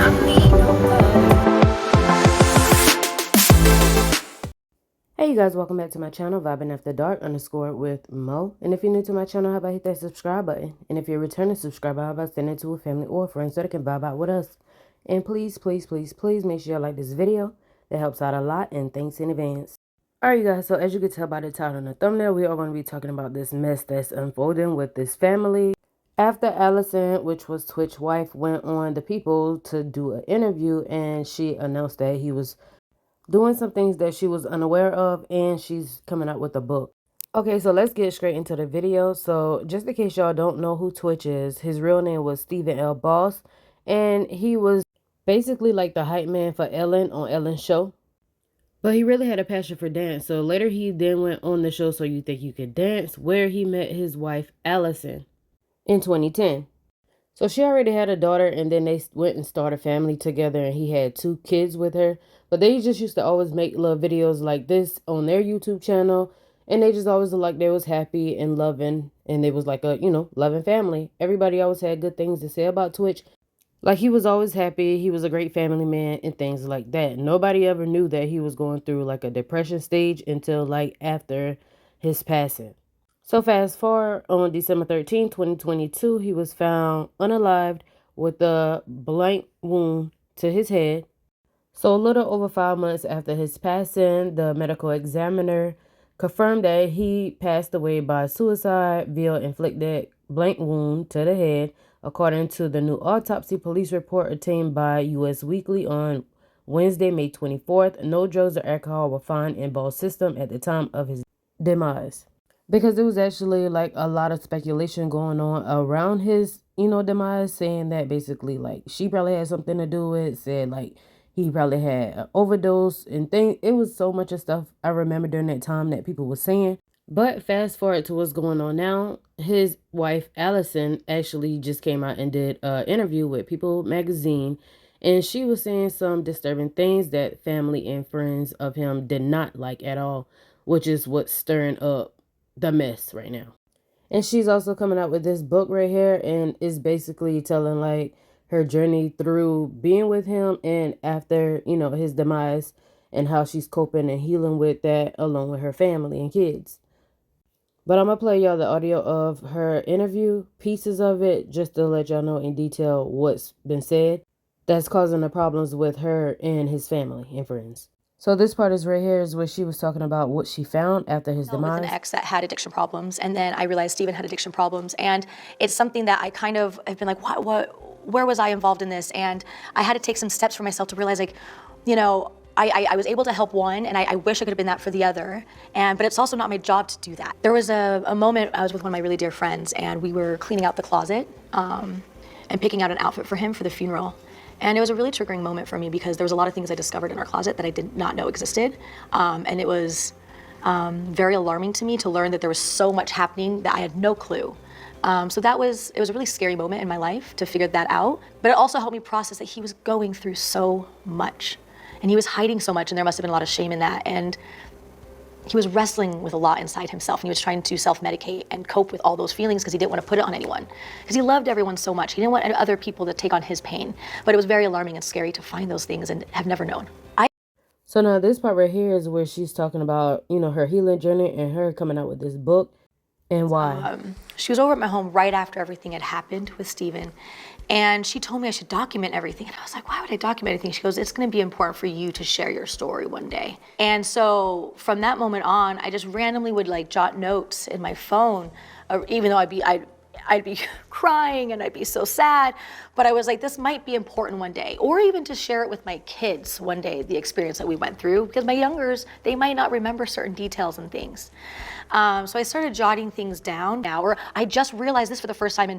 Hey you guys, welcome back to my channel, Vibing After Dark _ with Mo. And if you're new to my channel, how about hit that subscribe button? And if you're a returning subscriber, how about sending it to a family or friend so they can vibe out with us? And please, please, please, please make sure you like this video. That helps out a lot, and thanks in advance. Alright you guys, so as you can tell by the title and the thumbnail, we are going to be talking about this mess that's unfolding with this family. After Allison, which was tWitch wife, went on The People to do an interview, and she announced that he was doing some things that she was unaware of, and she's coming out with a book. Okay, so let's get straight into the video. So just in case y'all don't know who tWitch is, his real name was Stephen L. Boss, and he was basically like the hype man for Ellen on Ellen's show. But he really had a passion for dance. So later he then went on the show So You Think You Could Dance, where he met his wife Allison in 2010. So she already had a daughter, and then they went and started a family together, and he had 2 kids with her. But they just used to always make little videos like this on their YouTube channel, and they just always looked like they was happy and loving, and they was like a, loving family. Everybody always had good things to say about tWitch. Like, he was always happy, he was a great family man, and things like that. Nobody ever knew that he was going through like a depression stage until like after his passing. So fast forward, on December 13, 2022, he was found unalived with a blank wound to his head. So a little over 5 months after his passing, the medical examiner confirmed that he passed away by suicide via inflicted blank wound to the head, according to the new autopsy police report obtained by U.S. Weekly on Wednesday, May 24th. No drugs or alcohol were found in Ball's system at the time of his demise. Because there was actually like a lot of speculation going on around his, demise, saying that basically like she probably had something to do with it, said like he probably had an overdose and thing. It was so much of stuff I remember during that time that people were saying. But fast forward to what's going on now. His wife Allison actually just came out and did an interview with People magazine, and she was saying some disturbing things that family and friends of him did not like at all, which is what's stirring up the mess right now. And she's also coming out with this book right here, and is basically telling like her journey through being with him and after, his demise, and how she's coping and healing with that along with her family and kids. But I'm gonna play y'all the audio of her interview, pieces of it, just to let y'all know in detail what's been said that's causing the problems with her and his family and friends. So this part is right here is where she was talking about what she found after his demise. With an ex that had addiction problems, and then I realized Steven had addiction problems, and it's something that I kind of have been like, where was I involved in this? And I had to take some steps for myself to realize, like, I was able to help one, and I wish I could have been that for the other. But it's also not my job to do that. There was a moment I was with one of my really dear friends, and we were cleaning out the closet and picking out an outfit for him for the funeral. And it was a really triggering moment for me because there was a lot of things I discovered in our closet that I did not know existed. And it was very alarming to me to learn that there was so much happening that I had no clue. So it was a really scary moment in my life to figure that out. But it also helped me process that he was going through so much. And he was hiding so much, and there must have been a lot of shame in that. And he was wrestling with a lot inside himself, and he was trying to self-medicate and cope with all those feelings because he didn't want to put it on anyone. Because he loved everyone so much. He didn't want other people to take on his pain. But it was very alarming and scary to find those things and have never known. So now this part right here is where she's talking about, her healing journey and her coming out with this book and why. She was over at my home right after everything had happened with Steven. And she told me I should document everything. And I was like, why would I document anything? She goes, it's gonna be important for you to share your story one day. And so from that moment on, I just randomly would like jot notes in my phone, even though I'd be crying and I'd be so sad, but I was like, this might be important one day, or even to share it with my kids one day, the experience that we went through, because my youngers, they might not remember certain details and things. So I started jotting things down now, or I just realized this for the first time,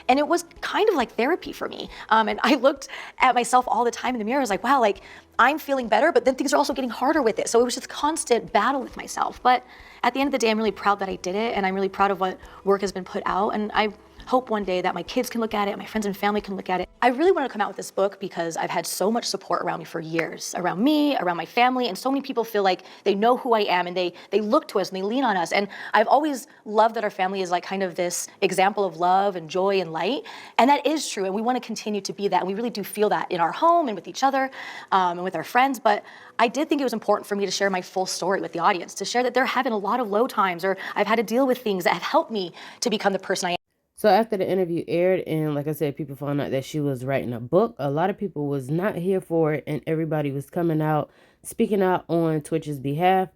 and it was kind of like therapy for me. And I looked at myself all the time in the mirror. I was like, wow, like I'm feeling better, but then things are also getting harder with it. So it was just a constant battle with myself. But at the end of the day, I'm really proud that I did it, and I'm really proud of what work has been put out. And I hope one day that my kids can look at it, my friends and family can look at it. I really wanted to come out with this book because I've had so much support around me for years, around me, around my family, and so many people feel like they know who I am and they look to us and they lean on us. And I've always loved that our family is like kind of this example of love and joy and light. And that is true, and we want to continue to be that. And we really do feel that in our home and with each other and with our friends. But I did think it was important for me to share my full story with the audience, to share that they're having a lot of low times, or I've had to deal with things that have helped me to become the person I am. So after the interview aired, and like I said, people found out that she was writing a book, a lot of people was not here for it, and everybody was coming out, speaking out on Twitch's behalf.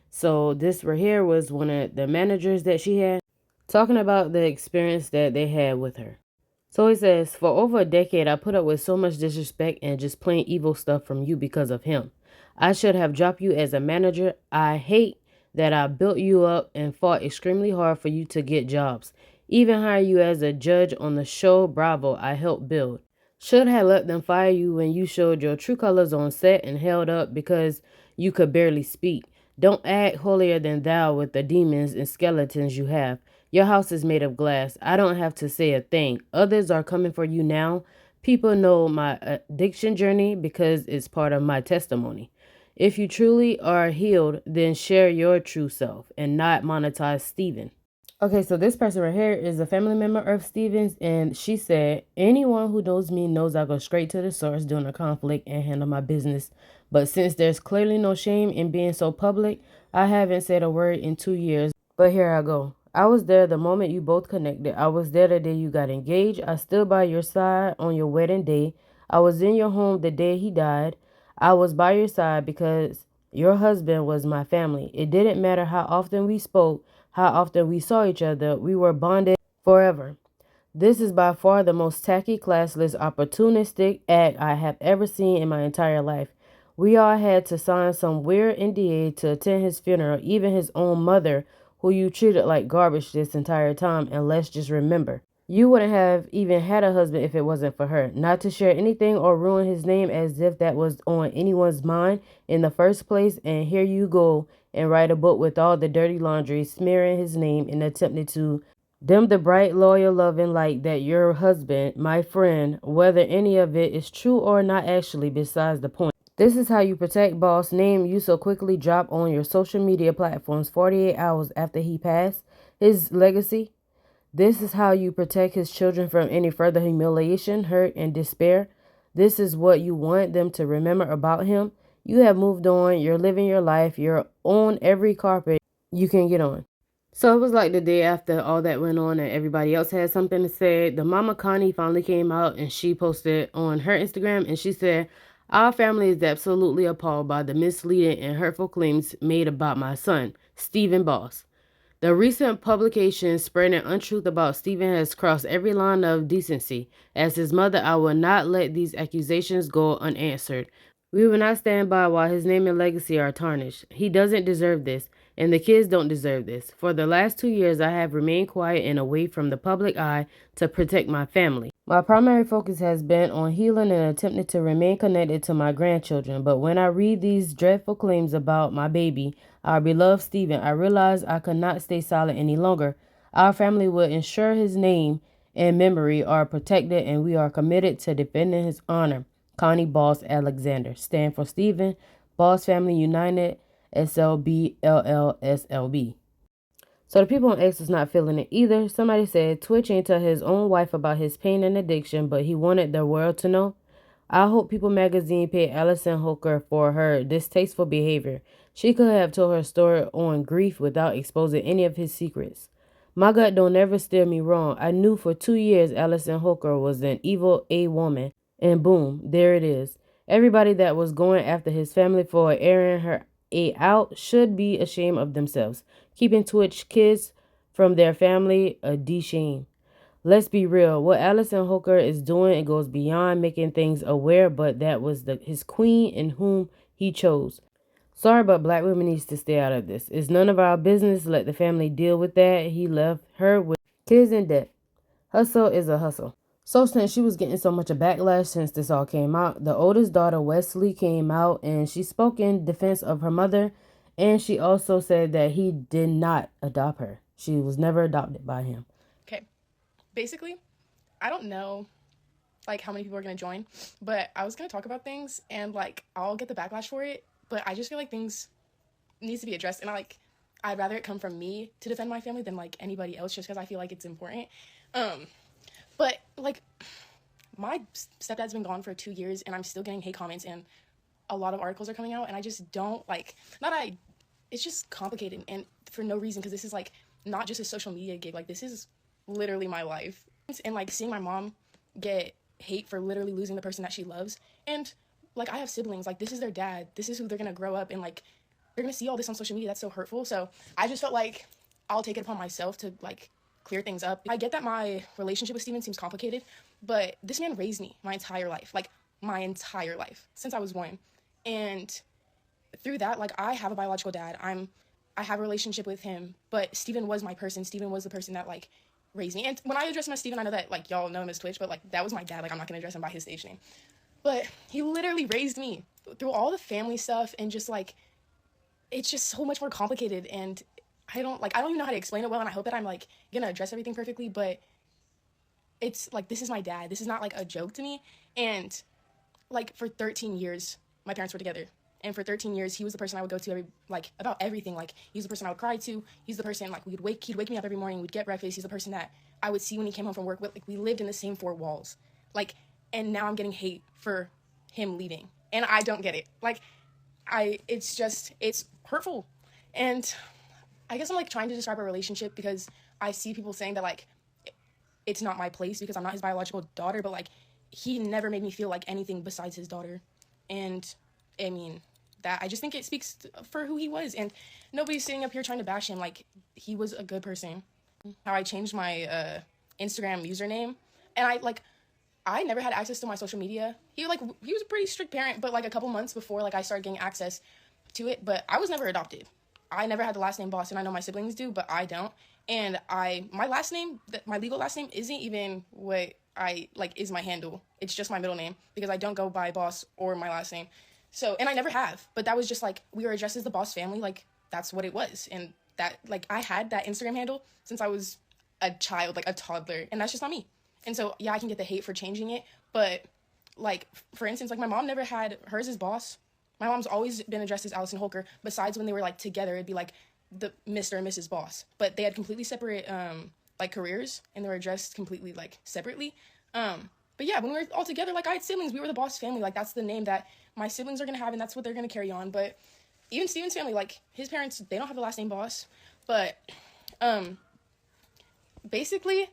So this right here was one of the managers that she had, talking about the experience that they had with her. So he says, for over a decade, I put up with so much disrespect and just plain evil stuff from you because of him. I should have dropped you as a manager. I hate that I built you up and fought extremely hard for you to get jobs. Even hire you as a judge on the show Bravo I helped build. Should have let them fire you when you showed your true colors on set and held up because you could barely speak. Don't act holier than thou with the demons and skeletons you have. Your house is made of glass. I don't have to say a thing. Others are coming for you now. People know my addiction journey because it's part of my testimony. If you truly are healed, then share your true self and not monetize Steven. Okay, so this person right here is a family member of Steven's, and she said, anyone who knows me knows I go straight to the source during a conflict and handle my business. But since there's clearly no shame in being so public, I haven't said a word in 2 years. But here I go. I was there the moment you both connected. I was there the day you got engaged. I stood by your side on your wedding day. I was in your home the day he died. I was by your side because your husband was my family. It didn't matter how often we spoke, how often we saw each other. We were bonded forever. This is by far the most tacky, classless, opportunistic act I have ever seen in my entire life. We all had to sign some weird NDA to attend his funeral, even his own mother, who you treated like garbage this entire time. And let's just remember, you wouldn't have even had a husband if it wasn't for her. Not to share anything or ruin his name as if that was on anyone's mind in the first place. And here you go and write a book with all the dirty laundry, smearing his name and attempting to dim the bright, loyal, loving light that your husband, my friend, whether any of it is true or not, actually besides the point. This is how you protect boss name you so quickly drop on your social media platforms 48 hours after he passed. His legacy. This is how you protect his children from any further humiliation, hurt, and despair. This is what you want them to remember about him. You have moved on. You're living your life. You're on every carpet you can get on. So it was like the day after all that went on and everybody else had something to say. The mama Connie finally came out and she posted on her Instagram and she said, our family is absolutely appalled by the misleading and hurtful claims made about my son, Stephen Boss. The recent publication spreading untruth about Stephen has crossed every line of decency. As his mother, I will not let these accusations go unanswered. We will not stand by while his name and legacy are tarnished. He doesn't deserve this, and the kids don't deserve this. For the last 2 years, I have remained quiet and away from the public eye to protect my family. My primary focus has been on healing and attempting to remain connected to my grandchildren. But when I read these dreadful claims about my baby, our beloved Stephen, I realize I could not stay silent any longer. Our family will ensure his name and memory are protected, and we are committed to defending his honor. Connie Boss Alexander. Stand for Stephen, Boss Family United, SLB, LLSLB. So the people on X is not feeling it either. Somebody said Twitch ain't tell his own wife about his pain and addiction, but he wanted the world to know. I hope People magazine paid Allison Hooker for her distasteful behavior. She could have told her story on grief without exposing any of his secrets. My gut don't ever steer me wrong. I knew for 2 years Allison Hooker was an evil A-woman. And boom, there it is. Everybody that was going after his family for airing her out should be ashamed of themselves. Keeping Twitch kids from their family a D-shame. Let's be real. What Allison Hooker is doing, it goes beyond making things aware, but that was his queen in whom he chose. Sorry, but black women needs to stay out of this. It's none of our business. Let the family deal with that. He left her with kids in debt. Hustle is a hustle. So since she was getting so much of backlash since this all came out, the oldest daughter, Wesley, came out and she spoke in defense of her mother. And she also said that he did not adopt her. She was never adopted by him. Okay. basically, I don't know like how many people are gonna join, but I was gonna talk about things and like I'll get the backlash for it, but I just feel like things needs to be addressed, and I'd rather it come from me to defend my family than like anybody else, just because I feel like it's important. But like my stepdad's been gone for 2 years and I'm still getting hate comments and a lot of articles are coming out, and I just don't like, it's just complicated and for no reason, because this is like not just a social media gig, like this is literally my life. And like seeing my mom get hate for literally losing the person that she loves, and like I have siblings, like this is their dad, this is who they're gonna grow up and like they're gonna see all this on social media. That's so hurtful. So I just felt like I'll take it upon myself to like clear things up. I get that my relationship with Steven seems complicated, but this man raised me my entire life, like my entire life since I was 1. And through that, like I have a biological dad, I have a relationship with him, but Steven was my person. Steven was the person that like raised me. And when I address him as Steven, I know that like y'all know him as Twitch, but like that was my dad. Like I'm not gonna address him by his stage name, but he literally raised me through all the family stuff, and just like it's just so much more complicated, and I don't even know how to explain it well, and I hope that I'm like gonna address everything perfectly, but it's like this is my dad. This is not like a joke to me. And like for 13 years my parents were together, and for 13 years he was the person I would go to about everything. Like he's the person I would cry to, he's the person like he'd wake me up every morning, we'd get breakfast, he's the person that I would see when he came home from work. Like we lived in the same 4 walls, like, and now I'm getting hate for him leaving, and I don't get it. Like it's hurtful. And I guess I'm like trying to describe our relationship, because I see people saying that like it's not my place because I'm not his biological daughter, but like he never made me feel like anything besides his daughter. And I mean, that I just think it speaks for who he was, and nobody's sitting up here trying to bash him. Like he was a good person. How I changed my Instagram username, and I never had access to my social media. He was a pretty strict parent, but like a couple months before like I started getting access to it, but I was never adopted. I never had the last name Boss, and I know my siblings do, but I don't. And my last name, my legal last name isn't even what I like is my handle. It's just my middle name, because I don't go by Boss or my last name. So, and I never have, but that was just like, we were addressed as the Boss family. Like that's what it was. And that, like, I had that Instagram handle since I was a child, like a toddler, and that's just not me. And so, yeah, I can get the hate for changing it, but like, for instance, like my mom never had hers as Boss. My mom's always been addressed as Allison Holker. Besides when they were like together, it'd be like the Mr. and Mrs. Boss, but they had completely separate like careers, and they were addressed completely like separately. But yeah, when we were all together, like I had siblings, we were the Boss family. Like that's the name that my siblings are gonna have, and that's what they're gonna carry on. But even Steven's family, like his parents, they don't have the last name Boss. But basically,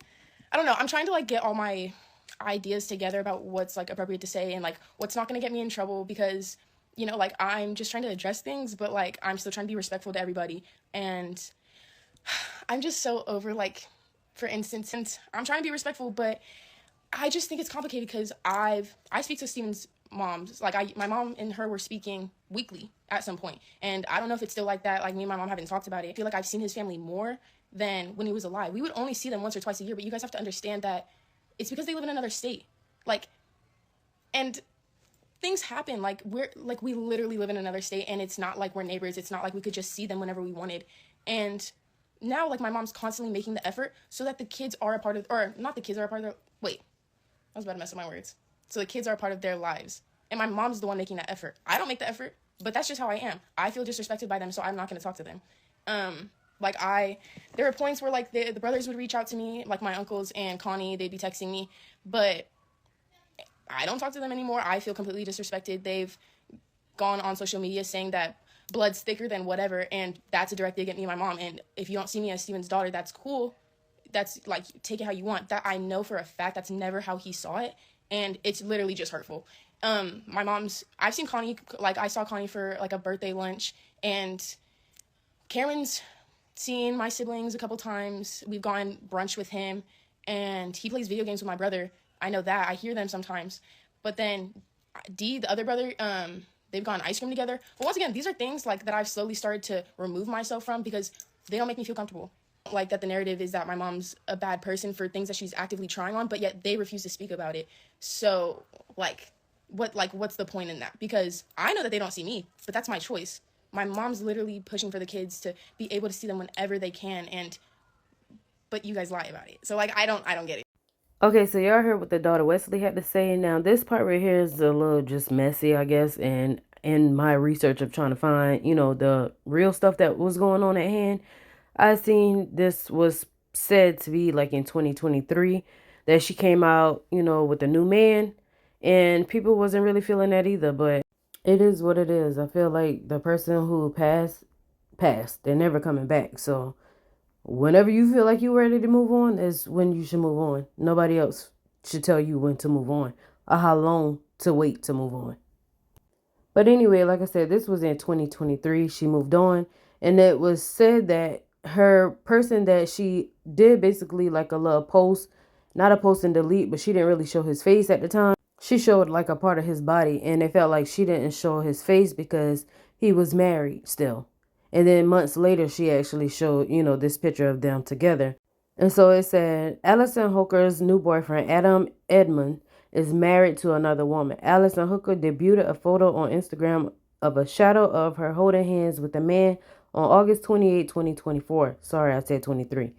I don't know, I'm trying to like get all my ideas together about what's like appropriate to say and like what's not gonna get me in trouble, because you know, like I'm just trying to address things, but like I'm still trying to be respectful to everybody. And I'm just so over, like, for instance, since I'm trying to be respectful, but I just think it's complicated, because I speak to Steven's moms. Like my mom and her were speaking weekly at some point, and I don't know if it's still like that. Like me and my mom haven't talked about it. I feel like I've seen his family more than when he was alive. We would only see them once or twice a year, but you guys have to understand that it's because they live in another state. Like, and things happen. Like we literally live in another state, and it's not like we're neighbors. It's not like we could just see them whenever we wanted. And now like my mom's constantly making the effort so that the kids are a part of, or not the kids are a part of their, wait, I was about to mess up my words. So the kids are a part of their lives, and my mom's the one making that effort. I don't make the effort, but that's just how I am. I feel disrespected by them, so I'm not going to talk to them. There were points where like the brothers would reach out to me, like my uncles and Connie, they'd be texting me, but I don't talk to them anymore. I feel completely disrespected. They've gone on social media saying that blood's thicker than whatever, and that's a direct dig at me and my mom. And if you don't see me as Steven's daughter, that's cool. That's like, take it how you want. That I know for a fact that's never how he saw it, and it's literally just hurtful. I've seen Connie, like I saw Connie for like a birthday lunch, and Cameron's seen my siblings a couple times. We've gone brunch with him, and he plays video games with my brother. I know that. I hear them sometimes. But then D, the other brother, they've gone ice cream together. But once again, these are things like that I've slowly started to remove myself from, because they don't make me feel comfortable. Like that the narrative is that my mom's a bad person for things that she's actively trying on, but yet they refuse to speak about it. So what's the point in that? Because I know that they don't see me, but that's my choice. My mom's literally pushing for the kids to be able to see them whenever they can, but you guys lie about it. So like I don't get it. Okay, so y'all heard what the daughter Wesley had to say. Now, this part right here is a little just messy, I guess. And in my research of trying to find, the real stuff that was going on at hand, I seen this was said to be like in 2023 that she came out, with a new man, and people wasn't really feeling that either. But it is what it is. I feel like the person who passed. They're never coming back. So whenever you feel like you're ready to move on is when you should move on. Nobody else should tell you when to move on or how long to wait to move on. But anyway, like I said, this was in 2023. She moved on, and it was said that her person that she did basically like a little post, not a post and delete, but she didn't really show his face at the time. She showed like a part of his body, and it felt like she didn't show his face because he was married still. And then months later, she actually showed, this picture of them together. And so it said, Allison Hooker's new boyfriend, Adam Edmond, is married to another woman. Allison Hooker debuted a photo on Instagram of a shadow of her holding hands with a man on August 28, 2024. Sorry, I said 23.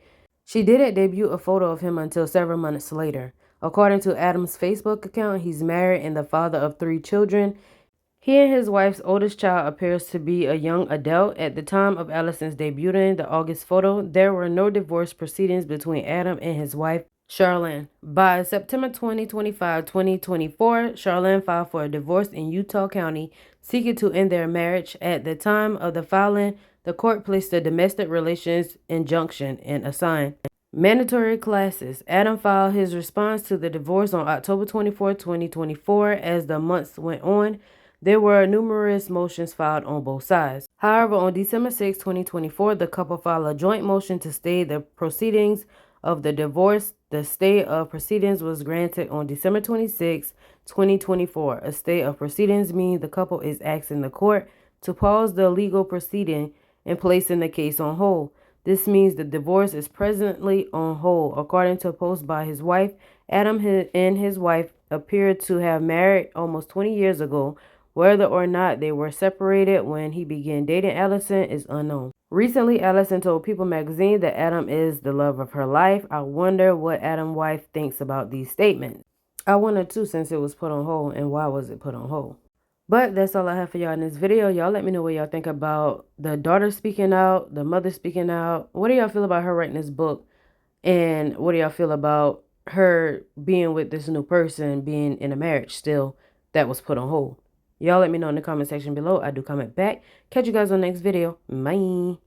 She didn't debut a photo of him until several months later. According to Adam's Facebook account, he's married and the father of 3 children. He and his wife's oldest child appears to be a young adult. At the time of Allison's debuting the August photo, there were no divorce proceedings between Adam and his wife, Charlene. By September 2024, Charlene filed for a divorce in Utah County, seeking to end their marriage. At the time of the filing, the court placed a domestic relations injunction and assigned mandatory classes. Adam filed his response to the divorce on October 24, 2024. As the months went on, there were numerous motions filed on both sides. However, on December 6, 2024, the couple filed a joint motion to stay the proceedings of the divorce. The stay of proceedings was granted on December 26, 2024. A stay of proceedings means the couple is asking the court to pause the legal proceeding and placing the case on hold. This means the divorce is presently on hold. According to a post by his wife, Adam and his wife appeared to have married almost 20 years ago. Whether or not they were separated when he began dating Allison is unknown. Recently, Allison told People magazine that Adam is the love of her life. I wonder what Adam's wife thinks about these statements. I wonder too, since it was put on hold, and why was it put on hold? But that's all I have for y'all in this video. Y'all let me know what y'all think about the daughter speaking out, the mother speaking out. What do y'all feel about her writing this book? And what do y'all feel about her being with this new person, being in a marriage still that was put on hold? Y'all let me know in the comment section below. I do comment back. Catch you guys on the next video. Bye.